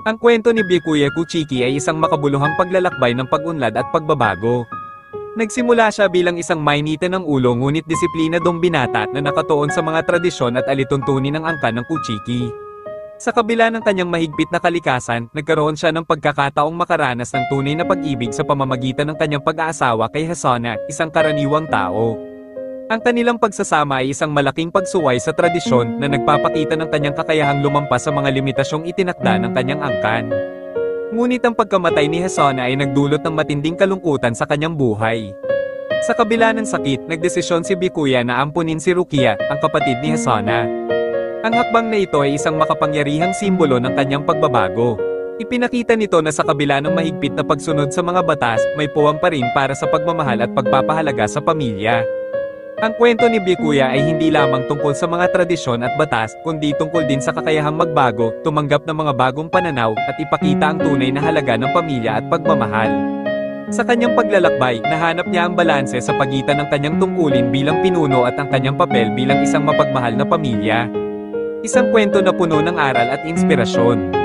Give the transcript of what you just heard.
Ang kwento ni Byakuya Kuchiki ay isang makabuluhang paglalakbay ng pag-unlad at pagbabago. Nagsimula siya bilang isang mainitan ng ulo ngunit disiplinadong binata na nakatuon sa mga tradisyon at alituntunin ng angkan ng Kuchiki. Sa kabila ng kanyang mahigpit na kalikasan, nagkaroon siya ng pagkakataong makaranas ng tunay na pag-ibig sa pamamagitan ng kanyang pag-aasawa kay Hasona, isang karaniwang tao. Ang kanilang pagsasama ay isang malaking pagsuway sa tradisyon na nagpapakita ng kanyang kakayahang lumampas sa mga limitasyong itinakda ng kanyang angkan. Ngunit ang pagkamatay ni Hasona ay nagdulot ng matinding kalungkutan sa kanyang buhay. Sa kabila ng sakit, nagdesisyon si Byakuya na ampunin si Rukia, ang kapatid ni Hasona. Ang hakbang na ito ay isang makapangyarihang simbolo ng kanyang pagbabago. Ipinakita nito na sa kabila ng mahigpit na pagsunod sa mga batas, may puwang pa rin para sa pagmamahal at pagpapahalaga sa pamilya. Ang kwento ni Byakuya ay hindi lamang tungkol sa mga tradisyon at batas, kundi tungkol din sa kakayahang magbago, tumanggap ng mga bagong pananaw, at ipakita ang tunay na halaga ng pamilya at pagmamahal. Sa kanyang paglalakbay, nahanap niya ang balanse sa pagitan ng kanyang tungkulin bilang pinuno at ang kanyang papel bilang isang mapagmahal na pamilya. Isang kwento na puno ng aral at inspirasyon.